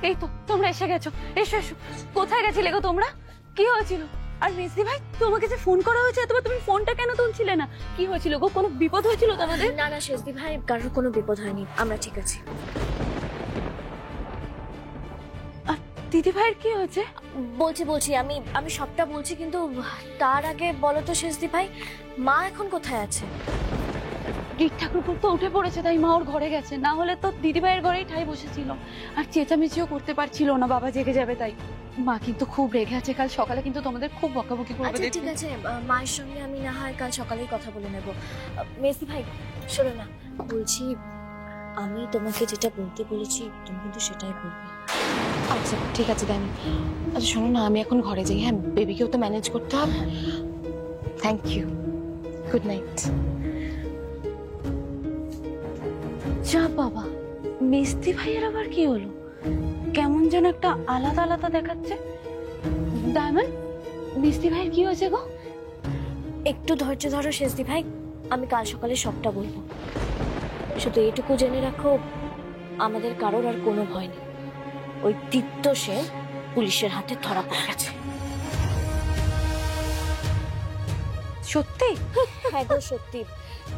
এই তো তোমরা এসে গেছো, এসো এসো। কোথায় গেছিলে গো তোমরা? কি হয়েছিল? আর মেজদি ভাই, তোমাকে যে ফোন করা হয়েছে এতবার, তুমি ফোনটা কেন তুলছিলে না? কি হয়েছিল গো? কোনো বিপদ হয়েছিল তোমাদের? না না শেষদি ভাই, কারোর কোনো বিপদ হয়নি, আমরা ঠিক আছি। আর দিদি ভাইয়ের কি হয়েছে? বলছি আমি সবটা বলছি, কিন্তু তার আগে বলো তো শেষদি ভাই, মা এখন কোথায় আছে? রিক ঠাকুরপুর তো উঠে পড়েছে, তাই মা ওর ঘরে গেছে। না হলে তো দিদি ভাইয়ের ঘরেই ঠাই বসেছিল। আর চেঁচামেচিও করতে পারছিল না, বাবা জেগে যাবে তাই। মা কিন্তু খুব রেগে আছে, কাল সকালে কিন্তু তোমাদের খুব বকাবকি করবে। আচ্ছা ঠিক আছে, মায়ের সঙ্গে আমি না হয় কাল সকালেই কথা বলে নেব। মেসি ভাই শোনো না, বলছি আমি তোমাকে যেটা বলতে বলেছি তুমি কিন্তু সেটাই বলবে। আচ্ছা ঠিক আছে দামি। আচ্ছা শোনো না, আমি এখন ঘরে যাই। হ্যাঁ, বেবিকেও তো ম্যানেজ করতে হবে। Thank you, good night. যা বাবা, মেজদি ভাইয়ের আবার কি হলো? কেমন যেন একটা আলাদা আলাদা দেখাচ্ছে। ডায়মন্ড, মেজদি ভাইয়ের কি হয়েছে গো? একটু ধৈর্য ধরো শেষদি ভাই, আমি কাল সকালে সবটা বলবো। শুধু এটুকু জেনে রাখো, আমাদের কারোর আর কোনো ভয় নেই। ওই দীপ্ত সে পুলিশের হাতে ধরা পড়ে গেছে। সত্যি? হ্যাঁ গো সত্যি।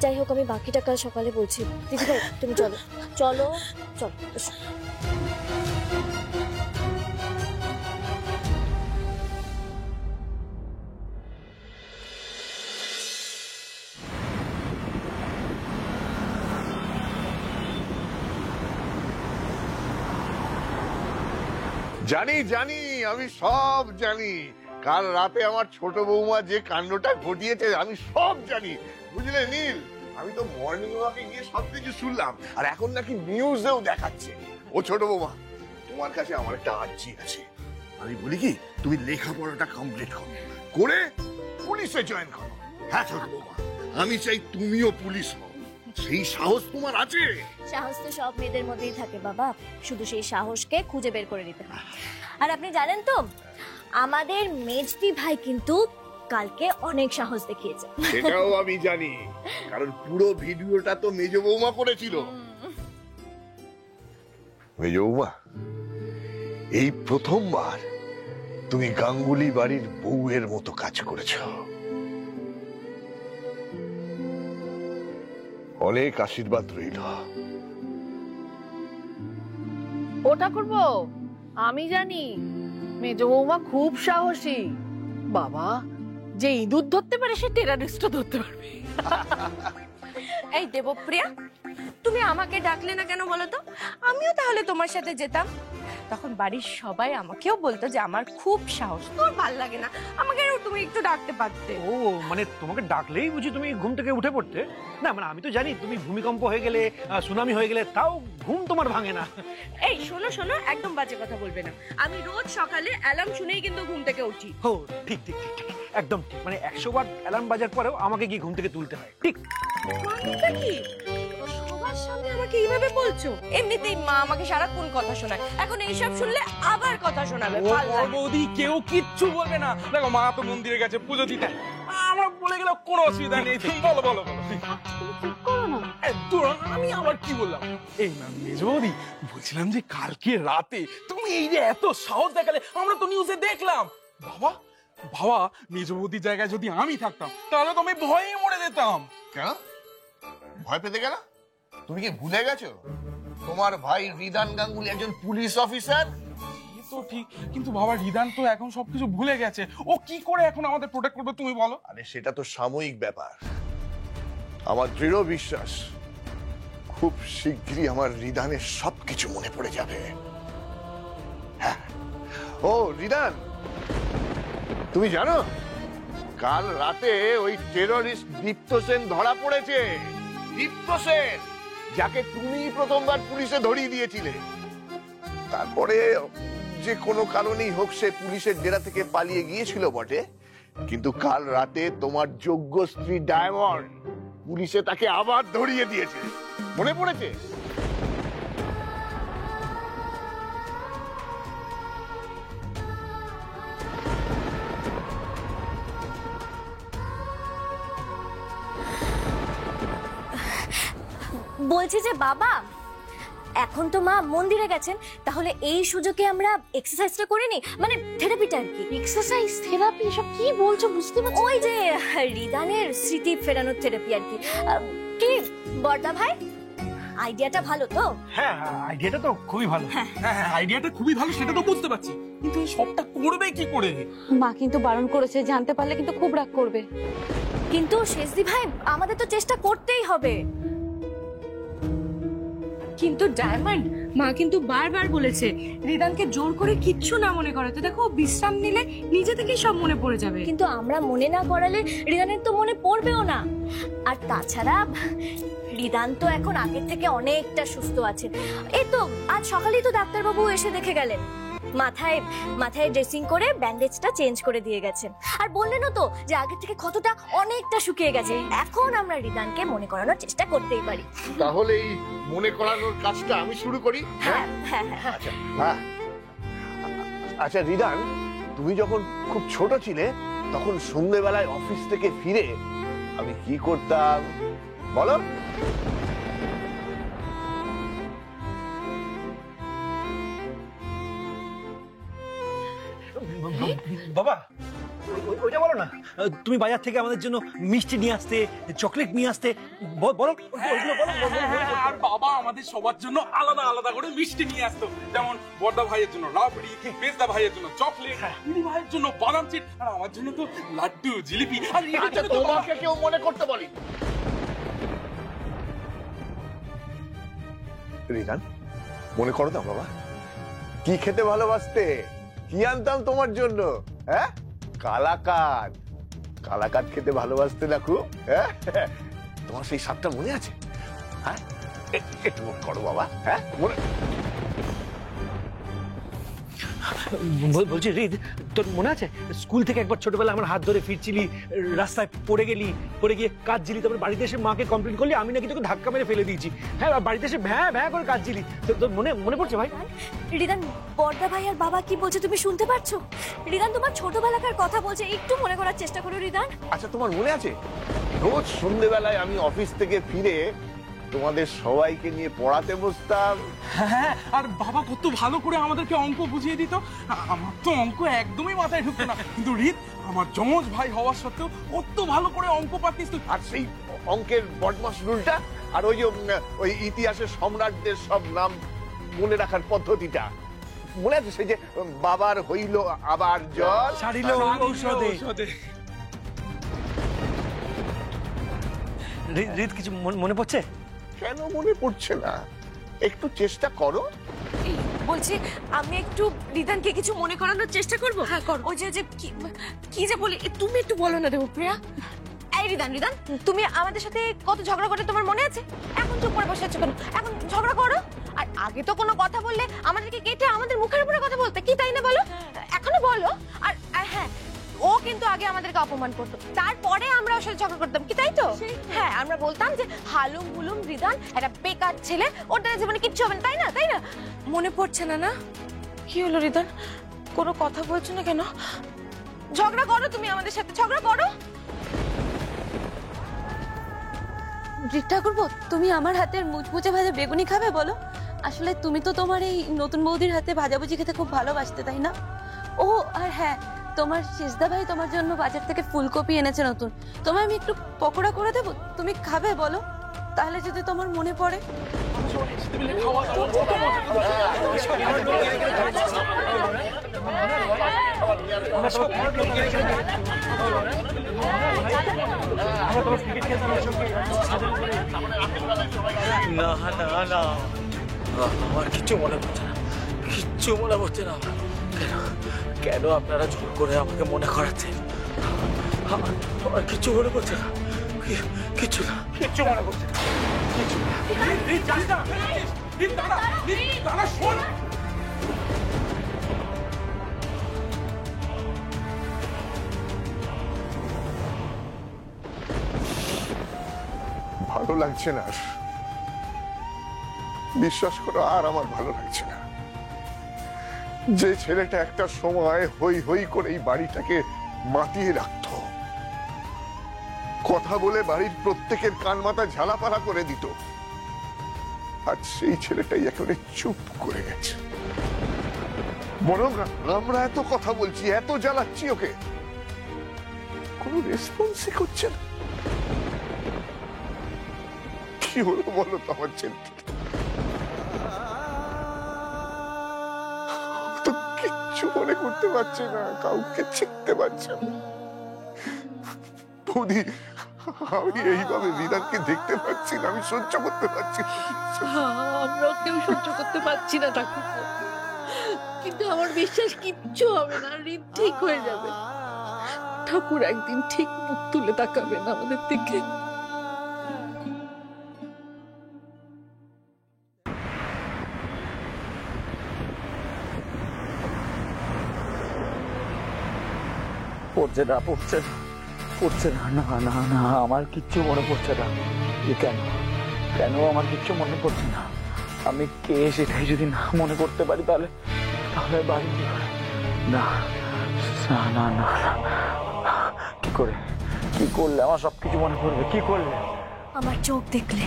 যাই হোক, আমি বাকিটা কাল সকালে বলছি। দিদি ভাই তুমি চলো চলো চলো। জানি জানি, আমি সব জানি। কাল রাতে আমার ছোট বৌমা যে কাণ্ডটা ঘটিয়েছে আমি সব জানি, বুঝলে নীল? আমি তো মর্নিং ওয়াকে গিয়ে সবকিছু শুনলাম, আর এখন নাকি নিউজেও দেখাচ্ছে। ও ছোট বৌমা, তোমার কাছে আমার একটা আর্জি আছে। আমি বলি কি, তুমি লেখাপড়াটা কমপ্লিট করো, করে পুলিশে জয়েন করো। হ্যাঁ ছোট বৌমা, আমি চাই তুমিও পুলিশ হও। সেই সাহস তোমার আছে? সাহস তো সব মেয়েদের মধ্যেই থাকে বাবা, শুধু সেই সাহসকে খুঁজে বের করে নিতে হয়। আর আপনি জানেন তো, আমাদের মেজদি ভাই কিন্তু কালকে অনেক সাহস দেখিয়েছে। সেটাও আমি জানি, কারণ পুরো ভিডিওটা তো মেজ বৌমা করেছিল। মেজ বৌমা, এই প্রথমবার তুমি গাঙ্গুলি বাড়ির বউয়ের মতো কাজ করেছো। অনেক আশীর্বাদ রইল। ওটা করবো আমি জানি, মেজ বৌমা খুব সাহসী। বাবা, যে ইঁদুর ধরতে পারে সে টেরারিস্টও ধরতে পারবে। এই দেবপ্রিয়া, তুমি আমাকে ডাকলে না কেন বলো তো? আমিও তাহলে তোমার সাথে যেতাম। তখন বাড়ির সবাই আমাকেও বলতো যে আমার খুব সাহস। তোর ভাল লাগে না আমাকে? তুমি একটু ডাকতে পারতে। ও মানে তোমাকে ডাকলেই বুঝি তুমি ঘুম থেকে উঠে পড়তে? না মানে আমি তো জানি তুমি ভূমিকম্প হয়ে গেলে, সুনামি হয়ে গেলে তাও ঘুম তোমার ভাঙে না। এই শোনো শোনো, একদম বাজে কথা বলবে না। আমি রোজ সকালে অ্যালার্ম শুনেই কিন্তু ঘুম থেকে উঠি। ও ঠিক ঠিক ঠিক ঠিক, একদম ঠিক। মানে 100 বার অ্যালার্ম বাজার পরেও আমাকে গিয়ে ঘুম থেকে তুলতে হয়। ঠিক। মানেটা কি? সবার সামনে আমাকে এইভাবে বলছো? এমনিতেই মা আমাকে সারাক্ষণ কথা শোনায়, এখন এইসব শুনলে আবার কথা শোনাবে। বৌদি কেউ কিচ্ছু বলবে না। দেখো মা তো মন্দিরে গেছে পুজো দিতে, আমরা বলে গেলে কোনো অসুবিধা নেই। তুমি বলো বলো বলো। আমি আবার কি বললাম? এই না মেজ বৌদি, বলছিলাম যে কালকে রাতে তুমি এই যে এত সাহস দেখালে, আমরা তো নিউজে দেখলাম। বাবা বাবা, মেজ বৌদির জায়গায় যদি আমি থাকতাম তাহলে তো আমি ভয়ে মরে যেতাম। কেন ভয় পেতে গেল? তুমি কি ভুলে গেছো তোমার ভাই রিদান গাঙ্গুলি একজন পুলিশ অফিসার? তো ঠিক, কিন্তু বাবা রিদান তো এখন সবকিছু ভুলে গেছে। ও কি করে এখন আমাদের প্রোটেক্ট করবে তুমি বলো? আরে সেটা তো সাময়িক ব্যাপার। আমার দৃঢ় বিশ্বাস খুব শীঘ্রই আমার রিদানের সবকিছু মনে পড়ে যাবে। হ্যাঁ, ও রিদান, তুমি জানো কাল রাতে ওই টেররিস্ট দীপ্ত সেন ধরা পড়েছে। দীপ্ত সেন, যাকে তুমি প্রথমবার পুলিশে ধরিয়ে দিয়েছিলে। তারপরে যে কোনো কারণেই হোক সে পুলিশের ডেরা থেকে পালিয়ে গিয়েছিল বটে, কিন্তু কাল রাতে তোমার যোগ্য স্ত্রী ডায়মন্ড পুলিশে তাকে আবার ধরিয়ে দিয়েছে। মনে পড়েছে? বলছি যে বাবা, এখন তো মা মন্দিরে গেছেন, তাহলে এই সুযোগে আমরা এক্সারসাইজটা করে নি, মানে থেরাপিটা আর কি। এক্সারসাইজ থেরাপি এসব কি বলছো বুঝতে পারছি ওই যে রিদানের স্মৃতি ফেরানোর থেরাপি আর কি। কি বড়দা ভাই, আইডিয়াটা ভালো তো? হ্যাঁ, আইডিয়াটা তো খুবই ভালো। হ্যাঁ হ্যাঁ, আইডিয়াটা খুবই ভালো, সেটা তো বুঝতে পারছি, কিন্তু এই সবটা করবে কি করে? মা কিন্তু বারণ করেছে, জানতে পারলে কিন্তু খুব রাগ করবে। কিন্তু শেষদি ভাই, আমাদের তো চেষ্টা করতেই হবে। কিন্তু ডায়মন্ড, মা কিন্তু বারবার বলেছে রিদানকে জোর করে কিচ্ছু না মনে করাতে। দেখো ও বিশ্রাম নিলে নিজে থেকেই সব মনে পড়ে যাবে। কিন্তু আমরা মনে না করালে রিদানের তো মনে পড়বেও না। আর তাছাড়া রিদান তো এখন আগের থেকে অনেকটা সুস্থ আছে। এই তো আজ সকালেই তো ডাক্তারবাবু এসে দেখে গেলেন, মাথায় মাথায় ড্রেসিং করে ব্যান্ডেজটা চেঞ্জ করে দিয়ে গেছেন। আর বললেনও তো যে আগের থেকে ক্ষতটা অনেকটা শুকিয়ে গেছে। এখন আমরা রিদানকে মনে করানোর চেষ্টা করতেই পারি। তাহলে এই মনে করানোর কাজটা আমি শুরু করি। হ্যাঁ হ্যাঁ হ্যাঁ। আচ্ছা হ্যাঁ, আচ্ছা রিদান, তুমি যখন খুব ছোট ছিলে তখন সন্ধ্যেবেলায় অফিস থেকে ফিরে আমি কি করতাম বলো? বাবা, ওইটা বলো না, তুমি বাজার থেকে আমাদের জন্য মিষ্টি নিয়ে আসতে, চকলেট নিয়ে আসতে, বলো ওইগুলো বলো। আর বাবা আমাদের সবার জন্য আলাদা আলাদা করে মিষ্টি নিয়ে আসতো, যেমন বড়দা ভাইয়ের জন্য রাবড়ি, মেজদা ভাইয়ের জন্য চকলেট, দিদি ভাইয়ের জন্য বাদাম চিট, আর আমার জন্য তো লাড্ডু, জিলিপি। আর আচ্ছা, তোমাকে কেউ মনে করতে বলি? রিদান, মনে করো না বাবা, কি খেতে ভালোবাসতে, কি আনতাম তোমার জন্য? হ্যাঁ, কালাকাদ। কালাকাদ খেতে ভালোবাসতে না খুব? হ্যাঁ, তোমার সেই স্বাদটা মনে আছে? হ্যাঁ, একটু মনে করো বাবা। হ্যাঁ, মনে বলছি রিদ, তোর মনে আছে স্কুল থেকে একবার ছোটবেলা আমার হাত ধরে ফিরছিলি, রাস্তায় পড়ে গিয়ে কাঁদছিলি, তারপর বাড়িতে এসে মাকে কমপ্লেন করলি আমি নাকি তোকে ধাক্কা মেরে ফেলে দিয়েছি। হ্যাঁ, বাড়িতে এসে ভ্যাঁ ভ্যাঁ করে কাঁদছিলি। তোর মনে পড়ছে ভাই? রিদান, বড়দা ভাই আর বাবা কি বলছে তুমি শুনতে পাচ্ছো? রিদান তোমার ছোটবেলাকার কথা বলছে, একটু মনে করার চেষ্টা করো রিদান। আচ্ছা, তোমার মনে আছে রোজ সন্ধ্যেবেলায় আমি অফিস থেকে ফিরে তোমাদের সবাইকে নিয়ে পড়াতে বসতাম? হ্যাঁ, আর বাবা কত ভালো করে আমাদেরকে অঙ্ক বুঝিয়ে দিত। আমার তো অঙ্ক একদমই মাথায় ঢুকতো না, কিন্তু রিত আমার যমজ ভাই হওয়া সত্ত্বেও কত ভালো করে অঙ্ক পারতিস তুই। আর সেই অঙ্কের বদমাস রুলটা, আর ওই যে ওই ইতিহাসের সম্রাটদের সব নাম মনে রাখার পদ্ধতিটা মনে আছে? সেই যে বাবার হইল আবার জ্বর, সারিল ঔষধে। রিদ, কিছু মনে পড়ছে? কেন মনে পড়ছে না? একটু চেষ্টা করো। বলছি আমি একটু রিদানকে কিছু মনে করানোর চেষ্টা করবো। হ্যাঁ করো। ওই যে কি যে বলি, তুমি একটু বলো না দেবপ্রিয়া। এই রিদান, তুমি আমাদের সাথে কত ঝগড়া করে তোমার মনে আছে? এখন চুপ করে বসে আছো কেন? এখন ঝগড়া করো। আর আগে তো কোনো কথা বললে আমাদেরকে কেটে আমাদের মুখের উপরে কথা বলতে, কি তাই না বলো? এখনো বলো। আর হ্যাঁ, ও কিন্তু আগে আমাদেরকে অপমান করতো, তারপরে আমরা ওর সাথে ঝগড়া করতাম, কি তাই তো? হ্যাঁ, আমরা বলতাম যে হালুম হুলুম রিদান একটা বেকার ছেলে, ওর দ্বারা জীবনে কিচ্ছু হবে না, তাই না? মনে পড়ছে না? না কি হলো রিদান, কোনো কথা বলছো না কেন? ঝগড়া করো, তুমি আমাদের সাথে ঝগড়া করো। ঠাকুরপো, তুমি আমার হাতের মুচমুচে ভাজা বেগুনি খাবে বলো? আসলে তুমি তো তোমার এই নতুন বৌদির হাতে ভাজাভুজি খেতে খুব ভালোবাসতে, তাই না? ও আর হ্যাঁ, তোমার শেষদা ভাই তোমার জন্য বাজার থেকে ফুলকপি এনেছে নতুন, তোমায় আমি একটু পকোড়া করে দেবো, তুমি খাবে বলো? তাহলে যদি তোমার মনে পড়ে। না না না, আমার কিচ্ছু মনে পড়ছে না, কিচ্ছু মনে পড়ছে না। কেন আপনারা জোর করে আমাকে মনে করাচ্ছেন? আমার কিচ্ছু মনে পড়ছে না, কিচ্ছু না, কিচ্ছু মনে পড়ছে না। ভালো লাগছে না, বিশ্বাস করো, আর আমার ভালো লাগছে না। যে ছেলেটা একটা সময় হই হই করে এই বাড়িটাকে মাতিয়ে রাখতো, কথা বলে বাড়ির প্রত্যেকের কান মাথা ঝালাপালা করে দিত, আজ সেই ছেলেটাই একেবারে চুপ করে গেছে। বরং আমরা এত কথা বলছি, এত জ্বালাচ্ছি ওকে, কোনো রেসপন্সই করছে না। কি হলো বলো তো আমার ছেলে? তো কিচ্ছু মনে করতে পারছে না, কাউকে চিনতে পারছে না। বৌদি, আমি এইভাবে রিদানকে দেখতে পাচ্ছি না, আমি সহ্য করতে পারছি না। আমরাও কেউ সহ্য করতে পারছি না ঠাকুরপো, কিন্তু আমার বিশ্বাস কিচ্ছু হবে না, ঋণ ঠিক হয়ে যাবে। ঠাকুর একদিন ঠিক মুখ তুলে তাকাবেন আমাদের দিকে। পড়ছে না, পড়ছে না, পড়ছে না, না না না, আমার কিচ্ছু মনে পড়ছে না। কেন কেন আমার কিচ্ছু মনে পড়ছে না? আমি কে সেটাই যদি না মনে করতে পারি, তাহলে তাহলে বাড়ি কি করে? না না না না, কি করে, কি করলে আমার সবকিছু মনে পড়বে? কি করলে? আমার চোখ দেখলে।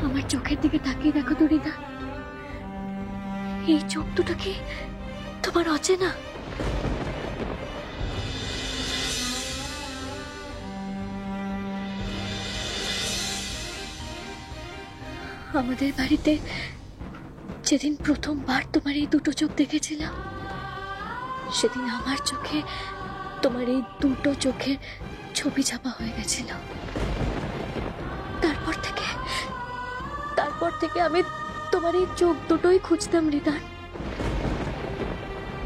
আমার চোখের দিকে তাকিয়ে দেখো তো রিদা, এই চোখ দুটো কি তোমার অচেনা? আমাদের বাড়িতে যেদিন প্রথমবার তোমার এই দুটো চোখ দেখেছিলাম, সেদিন আমার চোখে তোমার এই দুটো চোখের ছবি ছাপা হয়ে গেছিল। তারপর থেকে আমি তোমার এই চোখ দুটোই খুঁজতাম রিদান।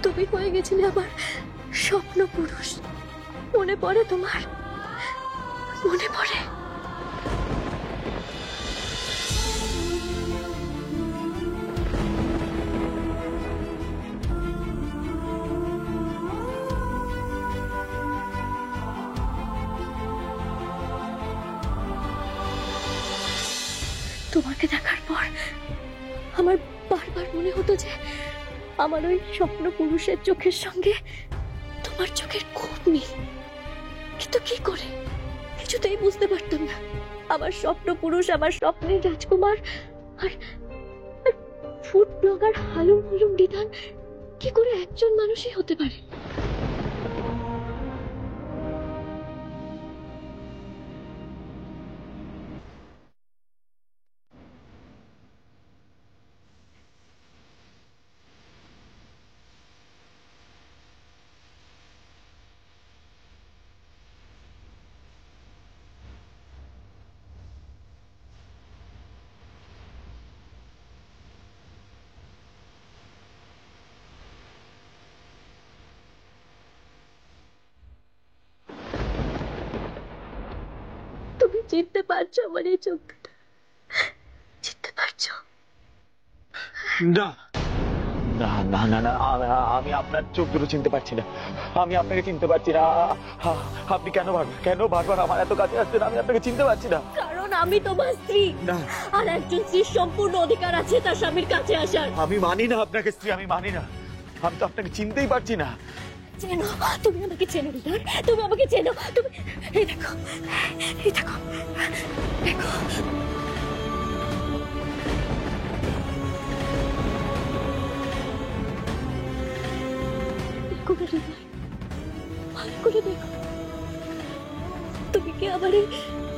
তুমি হয়ে গেছিলে আমার স্বপ্ন পুরুষ। মনে পড়ে তোমার? মনে পড়ে? তোমাকে দেখার পর আমার বারবার মনে হতো যে আমার ওই স্বপ্ন পুরুষের চোখের সঙ্গে তোমার চোখের খুব মিল, কিন্তু কি করে কিছুতেই বুঝতে পারতাম না। আমার স্বপ্ন পুরুষ, আমার স্বপ্নের রাজকুমার আর ফুড ব্লগার হালুম হুলুম রিদান কি করে একজন মানুষই হতে পারে? তুমি চিনতে পারছো আমার এই চোখ দুটো? চিনতে পারছো? না না না না না, আমি আপনার চোখ দুটো চিনতে পারছি না, আমি আপনাকে চিনতে পারছি না। আপনি কেন বারবার আমার এত কাছে আসছেন? আমি আপনাকে চিনতে পারছি না। কারণ আমি তোমার স্ত্রী, না, আর একজন স্ত্রীর সম্পূর্ণ অধিকার আছে তার স্বামীর কাছে আসার। আমি মানি না আপনাকে স্ত্রী, আমি মানি না। আমি তো আপনাকে চিনতেই পারছি না। চেনো, তুমি আমাকে চেনো রিদান, তুমি আমাকে চেনো। তুমি এই দেখো, এই দেখো, দেখো করে রিদান, ভালো করে দেখো। তুমি কি আবার এই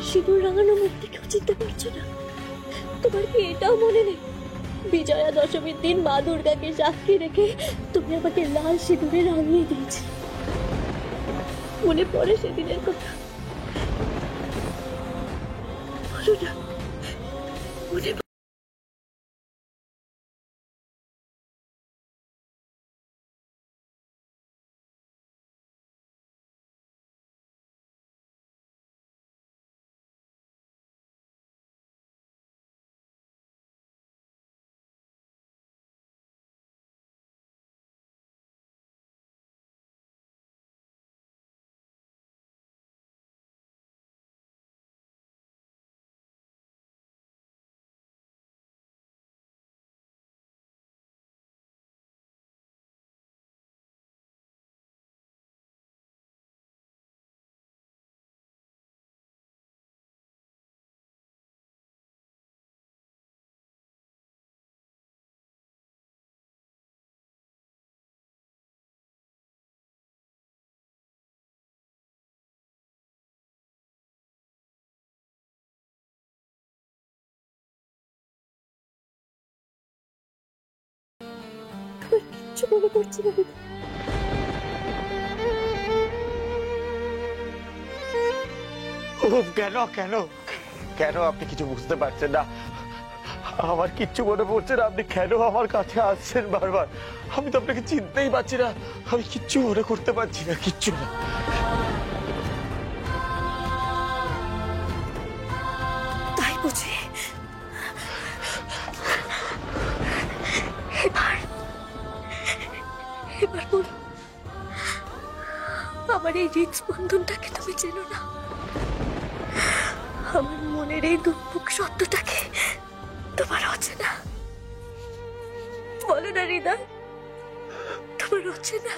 সিঁদুর রাঙানো মূর্তিকেও চিনতে পারছো না? তোমার কি এটাও মনে নেই বিজয়া দশমীর দিন মা দুর্গাকে সাক্ষী রেখে তুমি আমাকে লাল সিঁদুরে রাঙিয়ে দিয়েছিলে? মনে পড়ে সেদিনের কথা? বলো না, মনে কিচ্ছু মনে করছি না রিতা। কেন কেন কেন আপনি কিছু বুঝতে পারছেন না? আমার কিচ্ছু মনে পড়ছে না। আপনি কেন আমার কাছে আসছেন বারবার? আমি তো আপনাকে চিনতেই পারছি না। আমি কিচ্ছু মনে করতে পারছি না, কিচ্ছু না। তাই বুঝি? এবার এবার বলো, আমার এই হৃদস্পন্দনটাকে তুমি চেনো না? আমার মনের এই দুঃখ সত্যটাকে তোমার অচেনা? বলো না হৃদয়, তোমার অচেনা?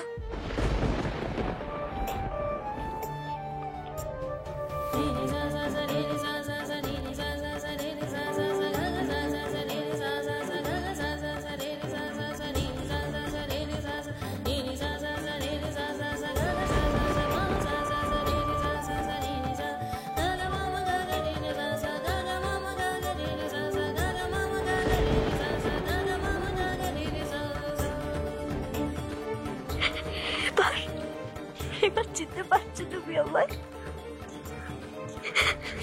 এবার চিনতে পারছো তুমি আমায়?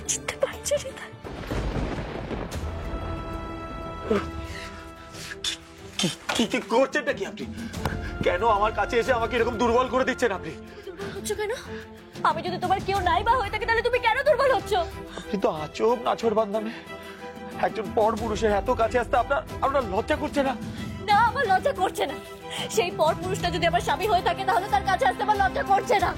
চিনতে পারছো হৃদয়? কি কি করছেনটা কি আপনি? কেন আমার কাছে এসে আমাকে এরকম দুর্বল করে দিচ্ছেন আপনি? দুর্বল হচ্ছ কেন? আমি যদি তোমার কেউ নাই বা হয়ে থাকে তাহলে তুমি কেন দুর্বল হচ্ছ? আপনি তো আচব নাছর বান্দামে একজন পর পুরুষের এত কাছে আসতে আপনার লজ্জা করছে না? না, আমার লজ্জা করছে না। সেই পর পুরুষটা যদি আমার স্বামী হয়ে থাকে তাহলে তার কাছে আসতে আমার লজ্জা করছে না।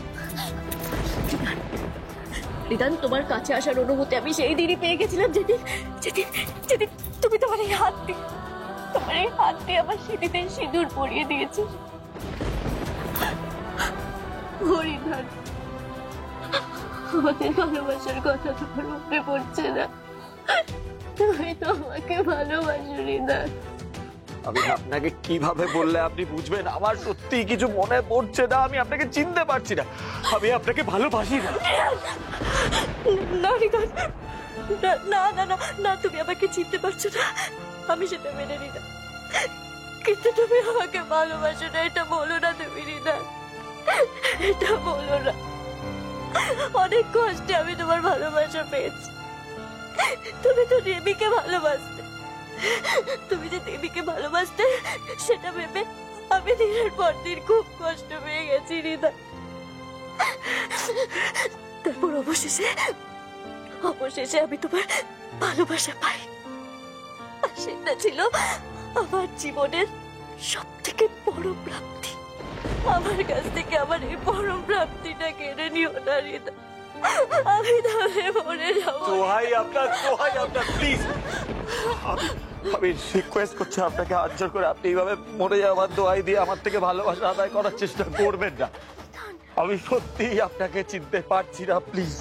রিদান, তোমার কাছে আসার অনুমতি আমি সেই দিনই পেয়ে গেছিলাম যেদিন যেদিন যেদিন তুমি তোমার এই হাত দিয়ে আমার সিঁথিতে সিঁদুর পরিয়ে দিয়েছো। হরিধান, আমাদের ভালোবাসার কথা তোমার মনে পড়ছে না? তুমি তো আমাকে ভালোবাসো রিদান। আমি আপনাকে কিভাবে বললে আপনি বুঝবেন? আমার সত্যি কিছু মনে পড়ছে না। আমি আপনাকে চিনতে পারছি না। আমি আপনাকে ভালোবাসি না। না রিদান, না না না না, তুমি আমাকে চিনতে পারছো না, আমি সেটা মেনে নিই না। কিন্তু তুমি আমাকে ভালোবাসো না এটা বলো না তুমি রিদান, এটা বলো না। অনেক কষ্টে আমি তোমার ভালোবাসা পেয়েছি। তুমি তো দেবীকে ভালোবাসতে, তুমি যে দেবীকে ভালোবাসতে সেটা ভেবে আমি দিনের পর দিন খুব কষ্ট পেয়ে গেছি হৃদয়। তারপর অবশেষে আমি তোমার ভালোবাসা পাই, আর সেটা ছিল আমার জীবনের সব থেকে বড় প্রাপ্তি। আমার কাছ থেকে আমার এই পরম প্রাপ্তিটা কেড়ে নিও না হৃদয়, আমি তাহলে মরে যাবো। দোহাই আপনার প্লিজ। আমি রিকোয়েস্ট করছি আপনাকে হাত জোড় করে, আপনি এইভাবে মরে যাওয়ার দোহাই দিয়ে আমার থেকে ভালোবাসা আদায় করার চেষ্টা করবেন না। আমি সত্যিই আপনাকে চিনতে পারছি না। প্লিজ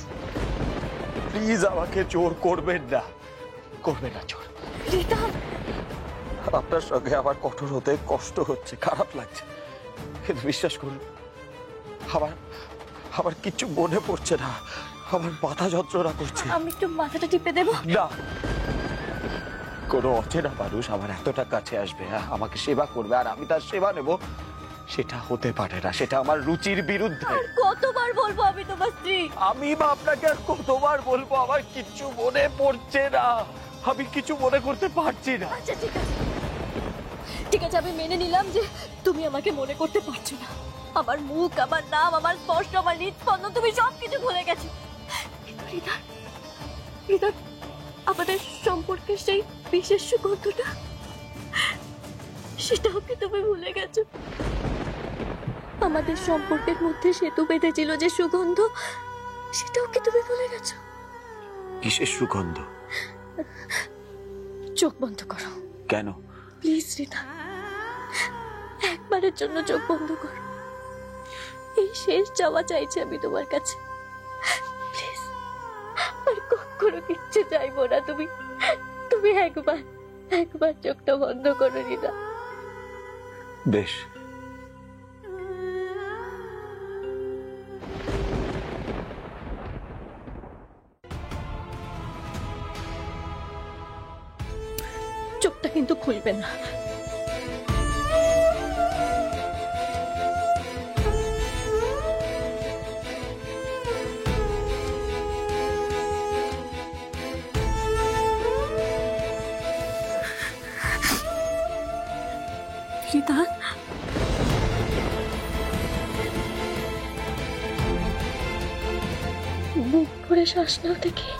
প্লিজ আমাকে জোর করবেন না জোর। আপনার সঙ্গে আমার কঠোর হতে কষ্ট হচ্ছে, খারাপ লাগছে, কিন্তু বিশ্বাস করুন আমার কিছু মনে পড়ছে না। আমার মাথা যন্ত্রণা করছে। আমি একটু মাথাটা টিপে দেবো? না, কোনো অচেনা মানুষ আমার এতটা কাছে আসবে, আমাকে সেবা করবে আর আমি তার সেবা নেব, সেটা হতে পারে না। সেটা আমার রুচির বিরুদ্ধে। কতবার বলবো আমি তোমার স্ত্রী? আমি বা আপনাকে আর কতবার বলবো? আমার কিচ্ছু মনে পড়ছে না, আমি কিছু মনে করতে পারছি না। আচ্ছা ঠিক আছে, আমি মেনে নিলাম যে তুমি আমাকে মনে করতে পারছো না। আমার মুখ, আমার নাম, আমার স্পর্শ, আমার হৃদস্পন্দন, তুমি সবকিছু ভুলে গেছো। কিন্তু হৃদয়, আমাদের সম্পর্কে সেই বিশেষ সুগন্ধটা, সেটাও কি তুমি ভুলে গেছো? আমাদের সম্পর্কের মধ্যে সেতু বেঁধেছিল যে সুগন্ধ, সেটাও কি তুমি ভুলে গেছো? কিসের সুগন্ধ? চোখ বন্ধ করো। কেন? প্লিজ রিতা, একবারের জন্য চোখ বন্ধ করো। এই শেষ চাওয়া চাইছি আমি তোমার কাছে, প্লিজ। আর কখনো কিচ্ছু চাইবো না। তুমি একবার চোখটা বন্ধ করো রিতা। বেশ। চোখটা কিন্তু খুলবে না। রিতা, বুক ভরে শ্বাস নাও দেখে।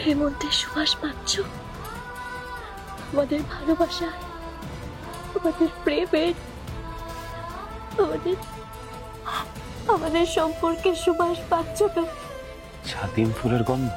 এর মধ্যে সুবাস পাচ্ছ আমাদের ভালোবাসা, আমাদের প্রেমের, আমাদের সম্পর্কে সুবাস পাচ্ছ তো? ছাতিম ফুলের গন্ধ।